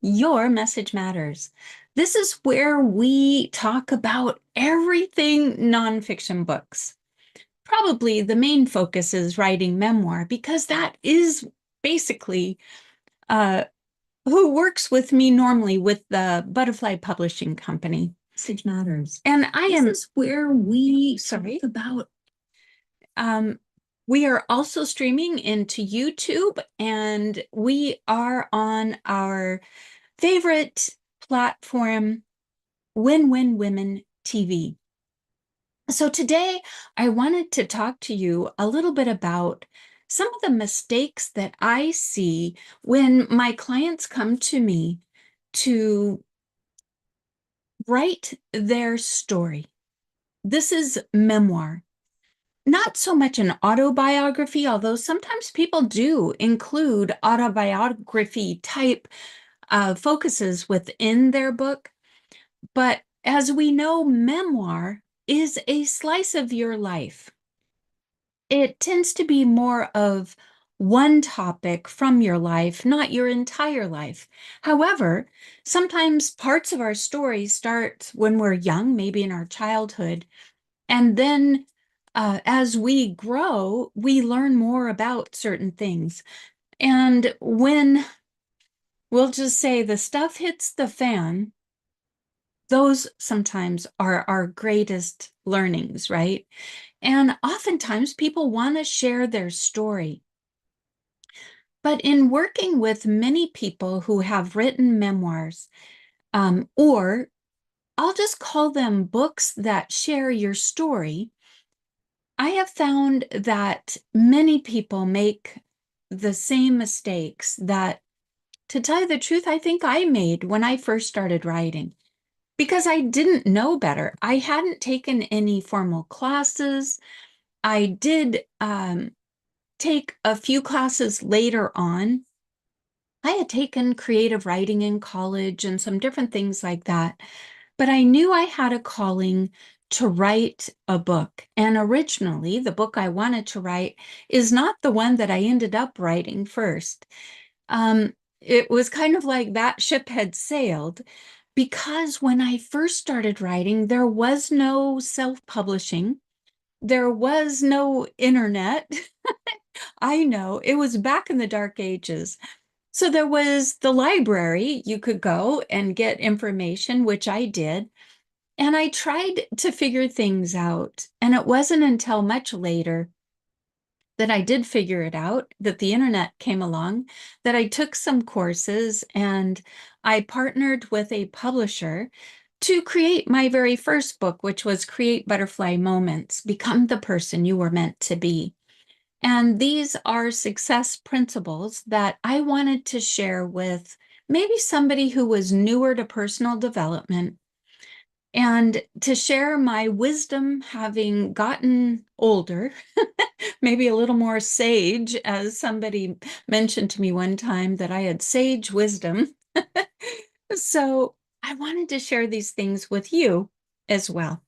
Your message matters. This is where we talk about everything nonfiction books. Probably the main focus is writing memoir because that is basically uh, who works with me normally with the Butterfly Publishing Company. Message matters. And this is where we talk about um, we are also streaming into YouTube, and we are on our favorite platform, Win Win Women TV. So today I wanted to talk to you a little bit about some of the mistakes that I see when my clients come to me to write their story. This is memoir. Not so much an autobiography, although sometimes people do include autobiography type focuses within their book. But as we know, memoir is a slice of your life. It tends to be more of one topic from your life, not your entire life. However, sometimes parts of our story start when we're young, maybe in our childhood, and then as we grow, we learn more about certain things. And when we'll just say the stuff hits the fan, those sometimes are our greatest learnings, right? And oftentimes people want to share their story. But in working with many people who have written memoirs, or I'll just call them books that share your story, I have found that many people make the same mistakes that, to tell you the truth, I think I made when I first started writing because I didn't know better. I hadn't taken any formal classes. I did take a few classes later on. I had taken creative writing in college and some different things like that, but I knew I had a calling to write a book. And originally, the book I wanted to write is not the one that I ended up writing first. It was kind of like that ship had sailed because when I first started writing, there was no self-publishing. There was no internet. I know it was back in the dark ages. So there was the library. You could go and get information, which I did. And I tried to figure things out. And it wasn't until much later that I did figure it out, that the internet came along, that I took some courses and I partnered with a publisher to create my very first book, which was Create Butterfly Moments, Become the Person You Were Meant to Be. And these are success principles that I wanted to share with maybe somebody who was newer to personal development and to share my wisdom having gotten older, maybe a little more sage, as somebody mentioned to me one time that I had sage wisdom. So I wanted to share these things with you as well.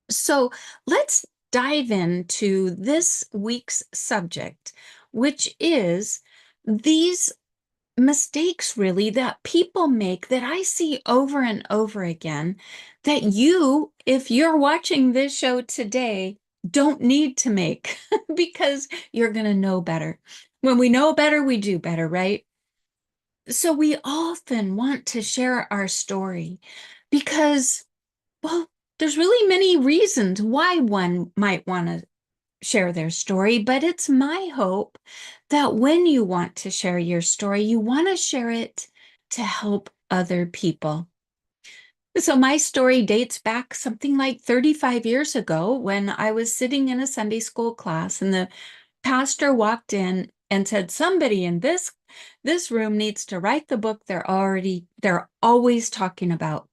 So let's dive into this week's subject, which is these mistakes really that people make that I see over and over again that you, if you're watching this show today, don't need to make because you're going to know better. When we know better, we do better, right? So we often want to share our story because, well, there's really many reasons why one might want to share their story, but it's my hope that when you want to share your story, you want to share it to help other people. So my story dates back something like 35 years ago when I was sitting in a Sunday school class and the pastor walked in and said, somebody in this room needs to write the book they're always talking about.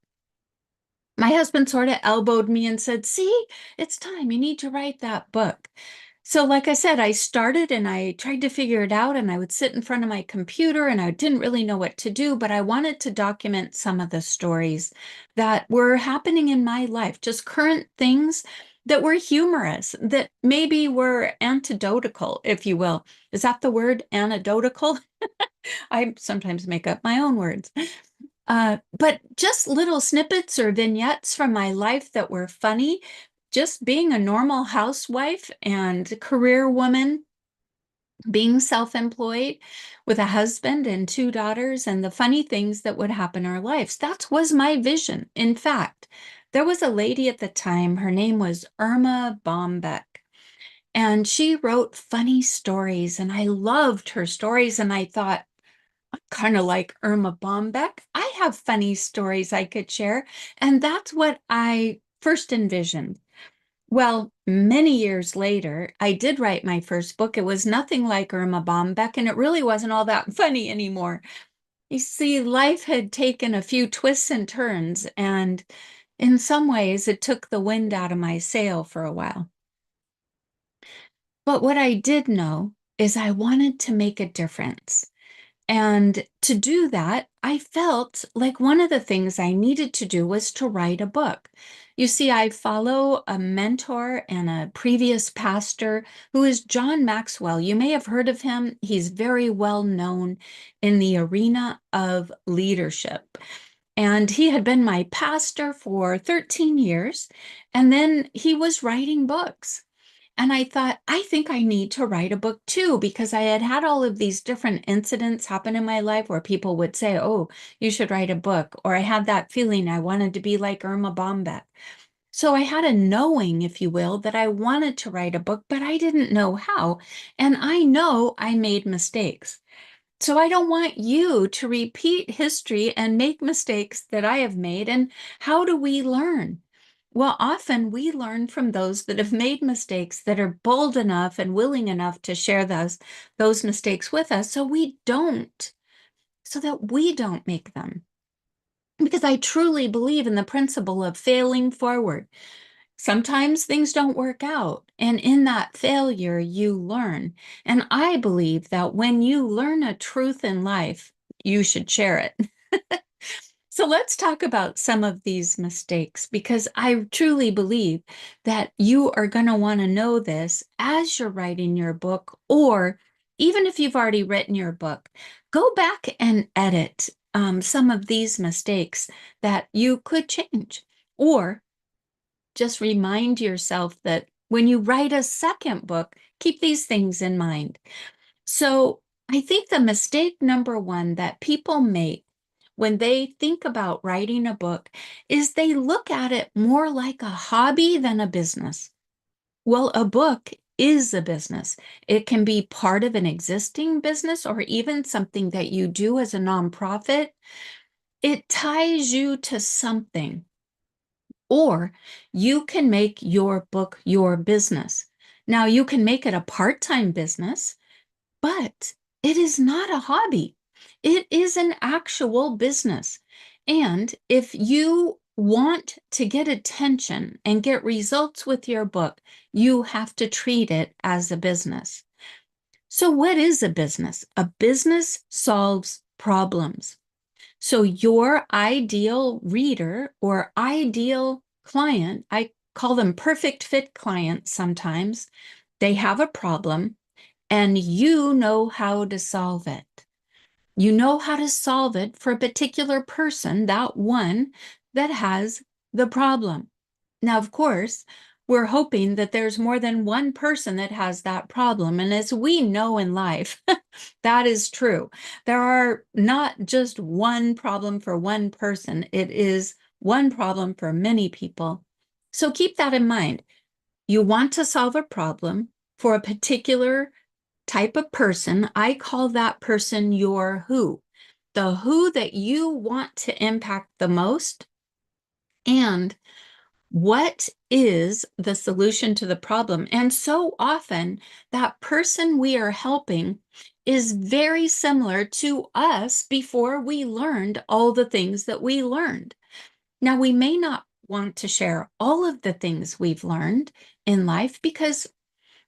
My husband sort of elbowed me and said, see, it's time. You need to write that book. So, like I said, I started and I tried to figure it out, and I would sit in front of my computer and I didn't really know what to do, but I wanted to document some of the stories that were happening in my life, just current things that were humorous, that maybe were anecdotal, if you will. Is that the word, anecdotal? I sometimes make up my own words. But just little snippets or vignettes from my life that were funny, just being a normal housewife and career woman, being self-employed with a husband and two daughters, and the funny things that would happen in our lives. That was my vision. In fact, there was a lady at the time, her name was Irma Bombeck, and she wrote funny stories, and I loved her stories, and I thought, kind of like Irma Bombeck, I have funny stories I could share. And that's what I first envisioned. Well, many years later, I did write my first book. It was nothing like Irma Bombeck, and it really wasn't all that funny anymore. You see, life had taken a few twists and turns, and in some ways, it took the wind out of my sail for a while. But what I did know is I wanted to make a difference. And to do that, I felt like one of the things I needed to do was to write a book. You see, I follow a mentor and a previous pastor who is John Maxwell. You may have heard of him. He's very well known in the arena of leadership. And he had been my pastor for 13 years, and then he was writing books. And I thought, I think I need to write a book too, because I had had all of these different incidents happen in my life where people would say, oh, you should write a book. Or I had that feeling I wanted to be like Irma Bombeck. So I had a knowing, if you will, that I wanted to write a book, but I didn't know how. And I know I made mistakes. So I don't want you to repeat history and make mistakes that I have made. And how do we learn? Well, often we learn from those that have made mistakes that are bold enough and willing enough to share those mistakes with us so that we don't make them. Because I truly believe in the principle of failing forward. Sometimes things don't work out, and in that failure, you learn. And I believe that when you learn a truth in life, you should share it. So let's talk about some of these mistakes because I truly believe that you are going to want to know this as you're writing your book, or even if you've already written your book, go back and edit some of these mistakes that you could change. Or just remind yourself that when you write a second book, keep these things in mind. So I think the mistake number one that people make when they think about writing a book is they look at it more like a hobby than a business. Well, a book is a business. It can be part of an existing business or even something that you do as a nonprofit. It ties you to something. Or you can make your book your business. Now, you can make it a part-time business, but it is not a hobby. It is an actual business. And if you want to get attention and get results with your book, you have to treat it as a business. So, what is a business? A business solves problems. So your ideal reader or ideal client, I call them perfect fit clients sometimes, they have a problem and you know how to solve it. You know how to solve it for a particular person, that one that has the problem. Now, of course, we're hoping that there's more than one person that has that problem. And as we know in life, that is true. There are not just one problem for one person, it is one problem for many people. So keep that in mind. You want to solve a problem for a particular type of person. I call that person your who, the who that you want to impact the most. And what is the solution to the problem? And so often, that person we are helping is very similar to us before we learned all the things that we learned. Now, we may not want to share all of the things we've learned in life because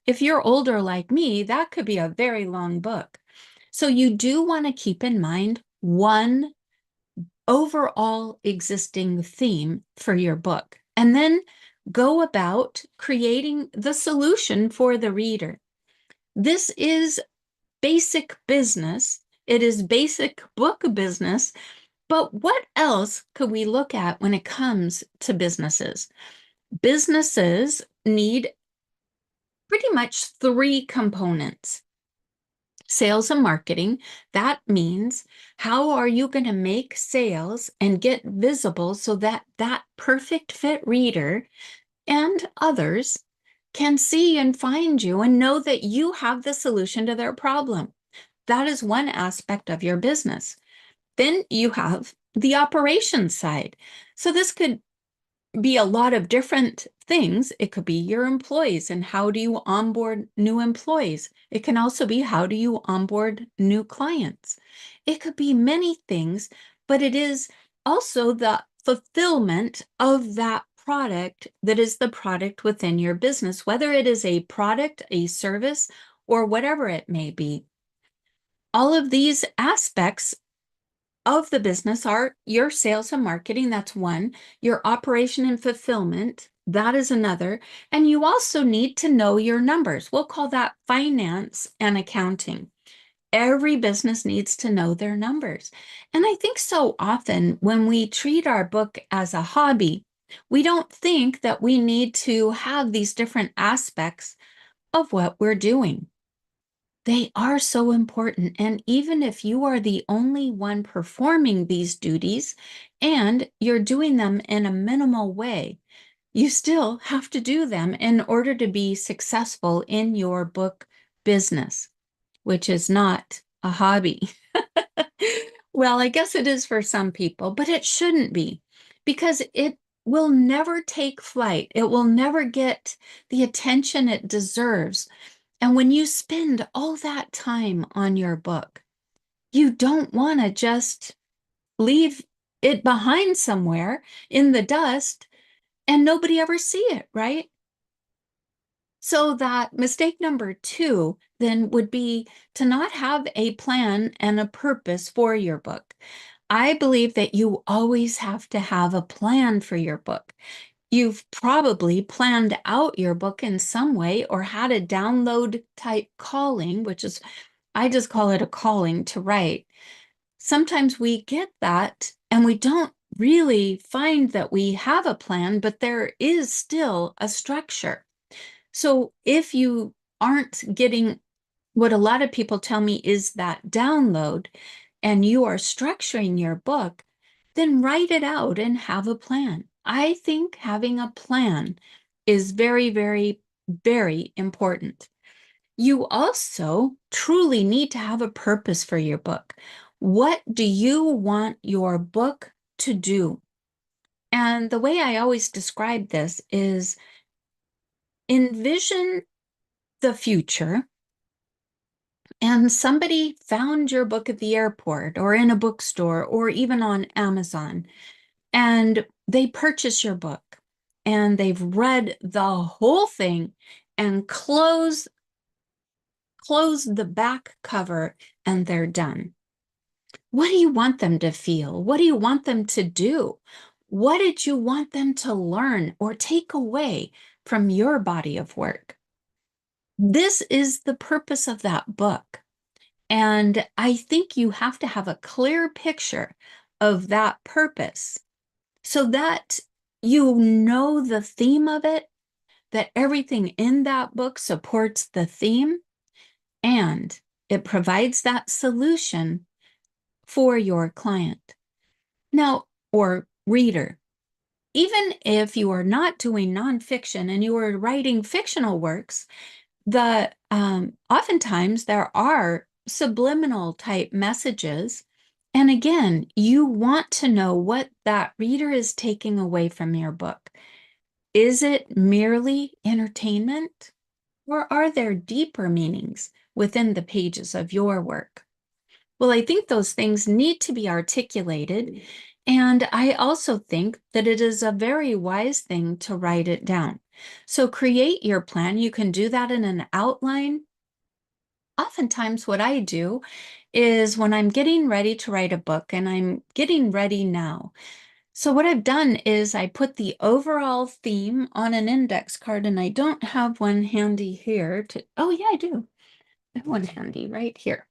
if you're older like me, that could be a very long book. So you do want to keep in mind one overall existing theme for your book, and then go about creating the solution for the reader. This is basic business. It is basic book business. But what else could we look at when it comes to businesses? Businesses need pretty much three components. Sales and marketing. That means how are you going to make sales and get visible so that that perfect fit reader and others can see and find you and know that you have the solution to their problem. That is one aspect of your business. Then you have the operations side. So this could be a lot of different things. It could be your employees and how do you onboard new employees. It can also be how do you onboard new clients. It could be many things, but it is also the fulfillment of that product that is the product within your business, whether it is a product, a service, or whatever it may be. All of these aspects of the business are your sales and marketing, that's one, your operation and fulfillment, that is another, and you also need to know your numbers. We'll call that finance and accounting. Every business needs to know their numbers. And I think so often when we treat our book as a hobby, we don't think that we need to have these different aspects of what we're doing. They are so important. And even if you are the only one performing these duties and you're doing them in a minimal way, you still have to do them in order to be successful in your book business, which is not a hobby. Well, I guess it is for some people, but it shouldn't be because it will never take flight. It will never get the attention it deserves. And when you spend all that time on your book, you don't want to just leave it behind somewhere in the dust and nobody ever see it, right? So that mistake number two then would be to not have a plan and a purpose for your book. I believe that you always have to have a plan for your book. You've probably planned out your book in some way or had a download type calling, which is, I just call it a calling to write. Sometimes we get that and we don't really find that we have a plan, but there is still a structure. So if you aren't getting what a lot of people tell me is that download and you are structuring your book, then write it out and have a plan. I think having a plan is very, very, very important. You also truly need to have a purpose for your book. What do you want your book to do? And the way I always describe this is envision the future and somebody found your book at the airport or in a bookstore or even on Amazon, and they purchase your book and they've read the whole thing and close the back cover and they're done. What do you want them to feel? What do you want them to do? What did you want them to learn or take away from your body of work? This is the purpose of that book. And I think you have to have a clear picture of that purpose so that you know the theme of it, that everything in that book supports the theme, and it provides that solution for your client. Now, or reader, even if you are not doing nonfiction and you are writing fictional works, the oftentimes there are subliminal type messages. And again, you want to know what that reader is taking away from your book. Is it merely entertainment, or are there deeper meanings within the pages of your work? Well, I think those things need to be articulated. And I also think that it is a very wise thing to write it down. So create your plan. You can do that in an outline. Oftentimes, what I do is when I'm getting ready to write a book, and I'm getting ready now. So what I've done is I put the overall theme on an index card, and I don't have one handy here to, oh yeah, I do. I have one handy right here.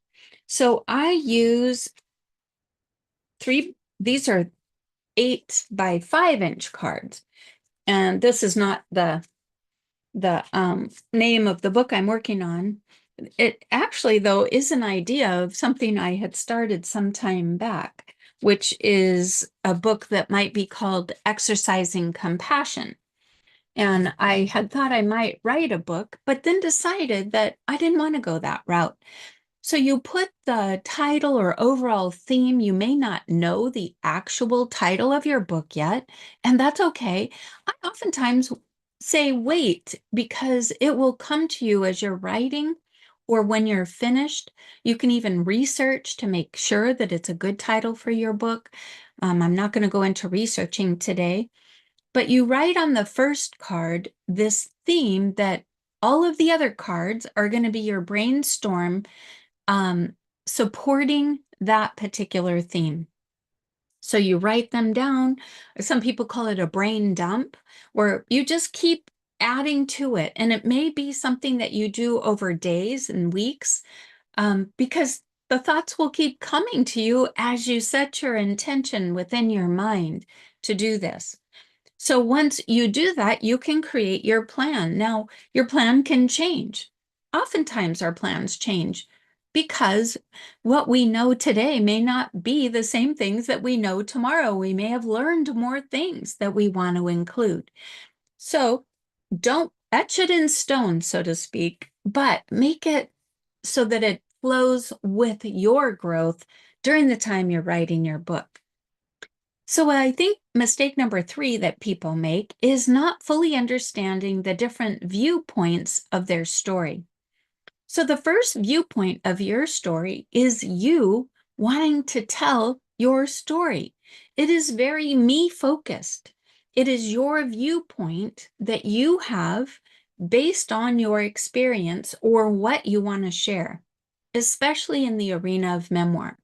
So I use these are 8 by 5 inch cards. And this is not the name of the book I'm working on. It actually, though, is an idea of something I had started some time back, which is a book that might be called Exercising Compassion. And I had thought I might write a book, but then decided that I didn't want to go that route. So you put the title or overall theme. You may not know the actual title of your book yet, and that's okay. I oftentimes say wait because it will come to you as you're writing or when you're finished. You can even research to make sure that it's a good title for your book. I'm not going to go into researching today, but you write on the first card this theme that all of the other cards are going to be your brainstorm um, supporting that particular theme. So you write them down. Some people call it a brain dump, where you just keep adding to it. And it may be something that you do over days and weeks, because the thoughts will keep coming to you as you set your intention within your mind to do this. So once you do that, you can create your plan. Now, your plan can change. Oftentimes, our plans change because what we know today may not be the same things that we know tomorrow. We may have learned more things that we want to include. So don't etch it in stone, so to speak, but make it so that it flows with your growth during the time you're writing your book. So I think mistake number 3 that people make is not fully understanding the different viewpoints of their story. So the first viewpoint of your story is you wanting to tell your story. It is very me focused. It is your viewpoint that you have based on your experience or what you want to share, especially in the arena of memoir.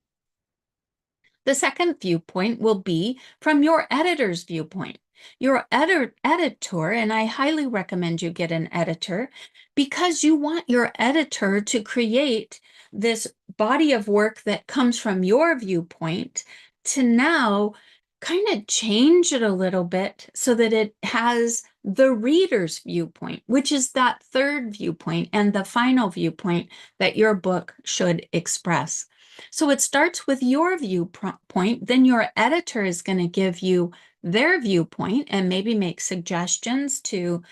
The second viewpoint will be from your editor's viewpoint. Your editor, and I highly recommend you get an editor because you want your editor to create this body of work that comes from your viewpoint to now kind of change it a little bit so that it has the reader's viewpoint, which is that third viewpoint and the final viewpoint that your book should express. So it starts with your viewpoint, then your editor is going to give you their viewpoint and maybe make suggestions to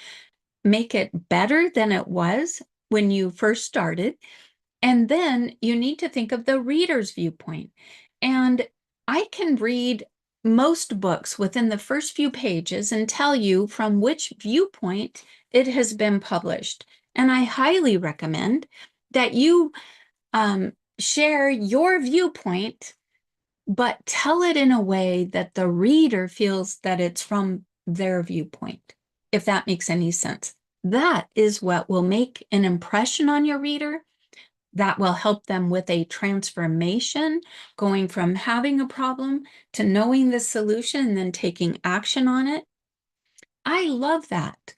make it better than it was when you first started. And then you need to think of the reader's viewpoint. And I can read most books within the first few pages and tell you from which viewpoint it has been published. And I highly recommend that you share your viewpoint, but tell it in a way that the reader feels that it's from their viewpoint, if that makes any sense. That is what will make an impression on your reader. That will help them with a transformation, going from having a problem to knowing the solution and then taking action on it. I love that.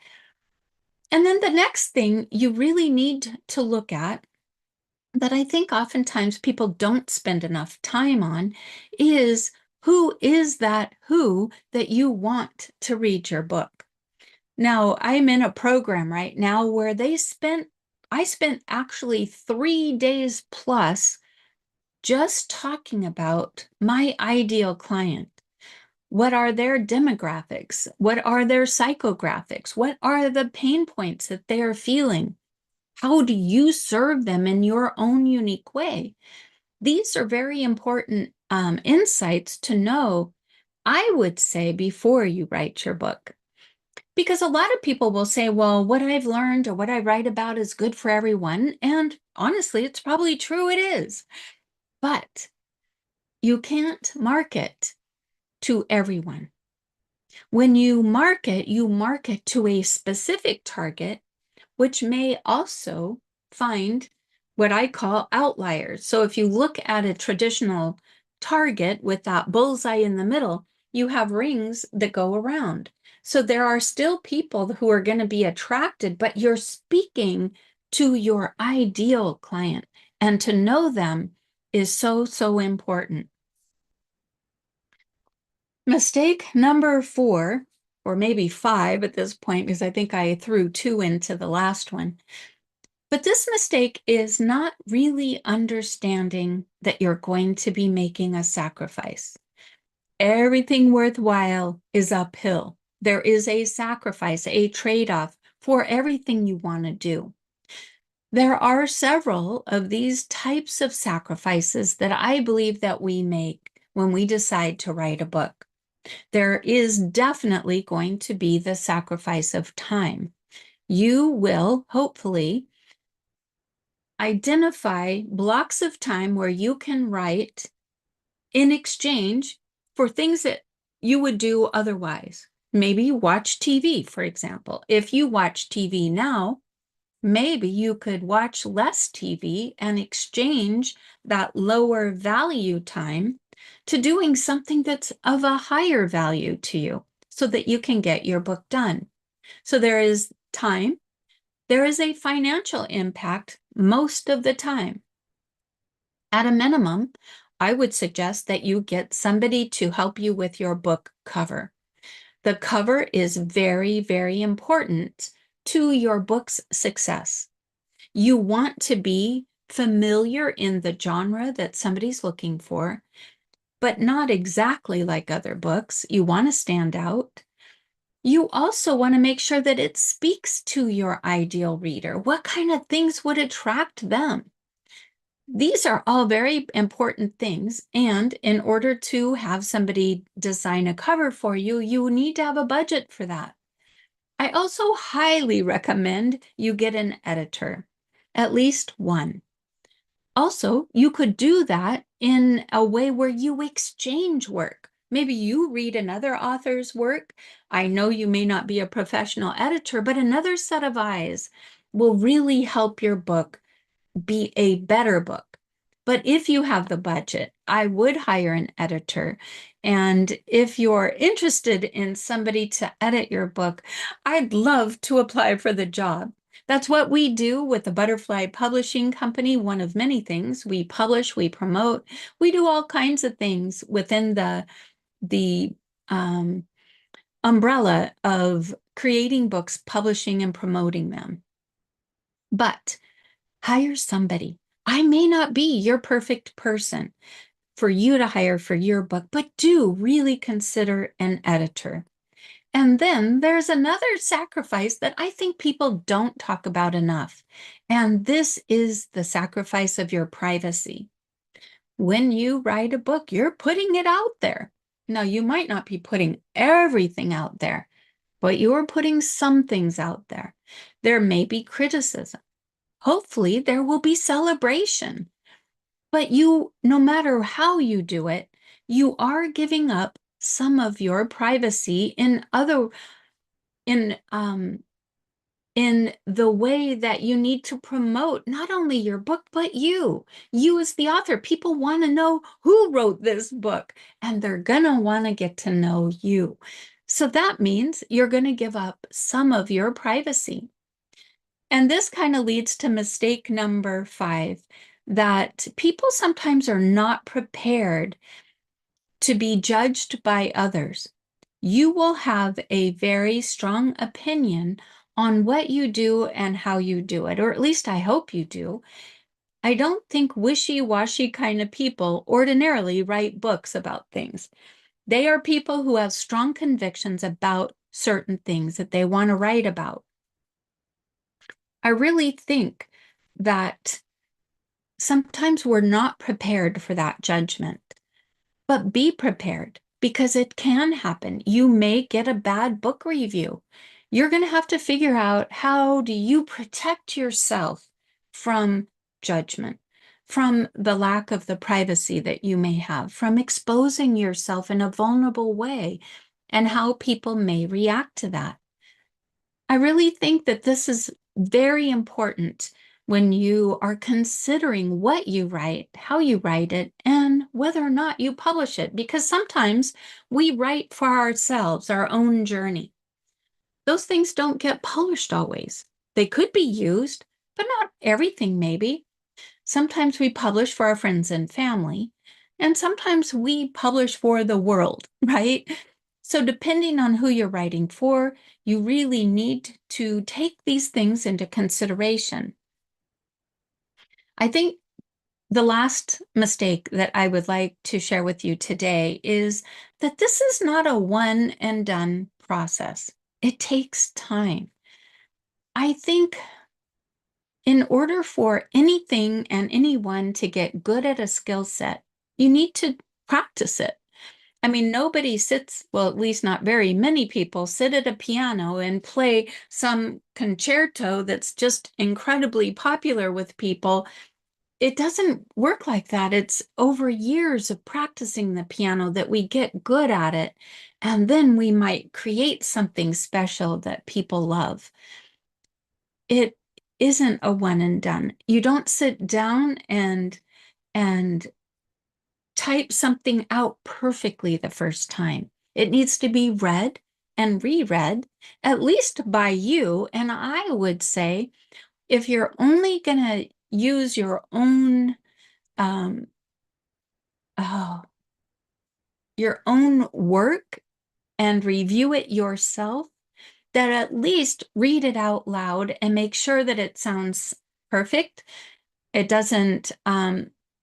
And then the next thing you really need to look at that I think oftentimes people don't spend enough time on is who is that who that you want to read your book. Now, I'm in a program right now where I spent actually 3 days plus just talking about my ideal client. What are their demographics? What are their psychographics? What are the pain points that they are feeling? How do you serve them in your own unique way? These are very important insights to know, I would say, before you write your book. Because a lot of people will say, well, what I've learned or what I write about is good for everyone. And honestly, it's probably true, it is. But you can't market to everyone. When you market to a specific target, which may also find what I call outliers. So if you look at a traditional target with that bullseye in the middle, you have rings that go around. So there are still people who are going to be attracted, but you're speaking to your ideal client. And to know them is so, so important. Mistake number 4, or maybe 5 at this point, because I think I threw 2 into the last one. But this mistake is not really understanding that you're going to be making a sacrifice. Everything worthwhile is uphill. There is a sacrifice, a trade-off for everything you want to do. There are several of these types of sacrifices that I believe that we make when we decide to write a book. There is definitely going to be the sacrifice of time. You will hopefully identify blocks of time where you can write in exchange for things that you would do otherwise. Maybe watch TV, for example. If you watch TV now, maybe you could watch less TV and exchange that lower value time to doing something that's of a higher value to you so that you can get your book done. So there is time. There is a financial impact most of the time. At a minimum, I would suggest that you get somebody to help you with your book cover. The cover is very, very important to your book's success. You want to be familiar in the genre that somebody's looking for, but not exactly like other books. You want to stand out. You also want to make sure that it speaks to your ideal reader. What kind of things would attract them? These are all very important things, and in order to have somebody design a cover for you, you need to have a budget for that. I also highly recommend you get an editor, at least one. Also, you could do that in a way where you exchange work. Maybe you read another author's work. I know you may not be a professional editor, but another set of eyes will really help your book be a better book. But if you have the budget, I would hire an editor. And if you're interested in somebody to edit your book, I'd love to apply for the job. That's what we do with the Butterfly Publishing Company, one of many things. We publish, we promote, we do all kinds of things within the umbrella of creating books, publishing, and promoting them. But hire somebody. I may not be your perfect person for you to hire for your book, but do really consider an editor. And then there's another sacrifice that I think people don't talk about enough. And this is the sacrifice of your privacy. When you write a book, you're putting it out there. Now, you might not be putting everything out there, but you're putting some things out there. There may be criticism. Hopefully, there will be celebration. But you, no matter how you do it, you are giving up some of your privacy in the way that you need to promote not only your book, but you as the author. People want to know who wrote this book, and they're gonna want to get to know you. So that means you're going to give up some of your privacy. And this kind of leads to mistake number 5, that people sometimes are not prepared to be judged by others. You will have a very strong opinion on what you do and how you do it, or at least I hope you do. I don't think wishy-washy kind of people ordinarily write books about things. They are people who have strong convictions about certain things that they want to write about. I really think that sometimes we're not prepared for that judgment, but be prepared because it can happen. You may get a bad book review. You're going to have to figure out, how do you protect yourself from judgment, from the lack of the privacy that you may have, from exposing yourself in a vulnerable way, and how people may react to that. I really think that this is very important when you are considering what you write, how you write it, and whether or not you publish it, because sometimes we write for ourselves, our own journey. Those things don't get published always. They could be used, but not everything maybe. Sometimes we publish for our friends and family, and sometimes we publish for the world, right? So, depending on who you're writing for, you really need to take these things into consideration. I think the last mistake that I would like to share with you today is that this is not a one and done process. It takes time. I think in order for anything and anyone to get good at a skill set, you need to practice it. I mean, nobody sits, well, at least not very many people sit at a piano and play some concerto that's just incredibly popular with people. It doesn't work like that. It's over years of practicing the piano that we get good at it. And then we might create something special that people love. It isn't a one and done. You don't sit down and type something out perfectly the first time. It needs to be read and reread, at least by you. And I would say if you're only going to use um, oh, your own work and review it yourself, that at least read it out loud and make sure that it sounds perfect. It doesn't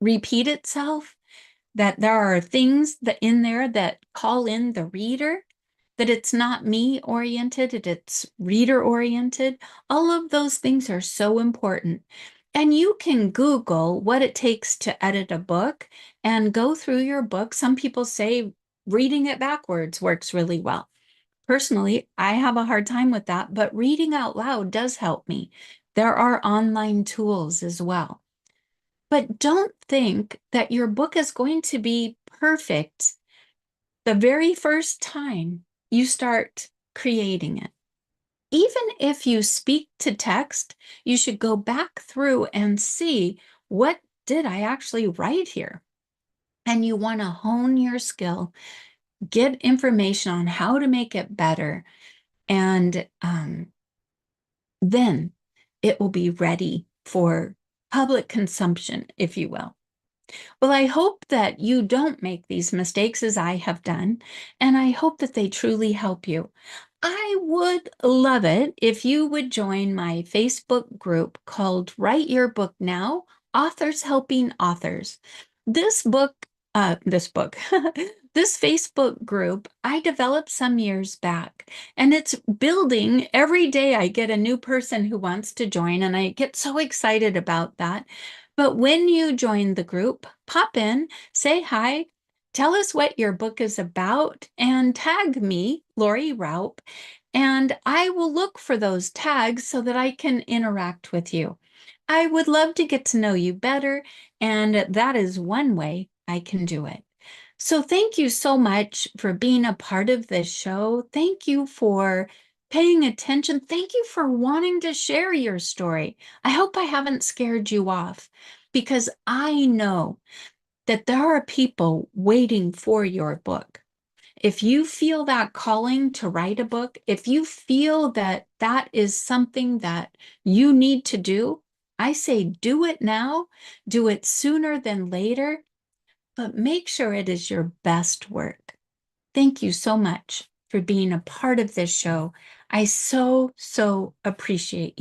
repeat itself, that there are things that in there that call in the reader, that it's not me oriented, it's reader oriented. All of those things are so important. And you can Google what it takes to edit a book and go through your book. Some people say reading it backwards works really well. Personally, I have a hard time with that, but reading out loud does help me. There are online tools as well. But don't think that your book is going to be perfect the very first time you start creating it. Even if you speak to text, you should go back through and see, what did I actually write here? And you want to hone your skill, get information on how to make it better, and then it will be ready for public consumption, if you will. Well, I hope that you don't make these mistakes as I have done, and I hope that they truly help you. I would love it if you would join my Facebook group called Write Your Book Now, Authors Helping Authors. This book, this book, this Facebook group I developed some years back, and it's building. Every day I get a new person who wants to join, and I get so excited about that. But when you join the group, pop in, say hi, tell us what your book is about, and tag me, Lori Raupe, and I will look for those tags so that I can interact with you. I would love to get to know you better, and that is one way I can do it. So thank you so much for being a part of this show. Thank you for paying attention. Thank you for wanting to share your story. I hope I haven't scared you off, because I know that there are people waiting for your book. If you feel that calling to write a book, if you feel that that is something that you need to do, I say do it now, do it sooner than later, but make sure it is your best work. Thank you so much for being a part of this show. I so appreciate you.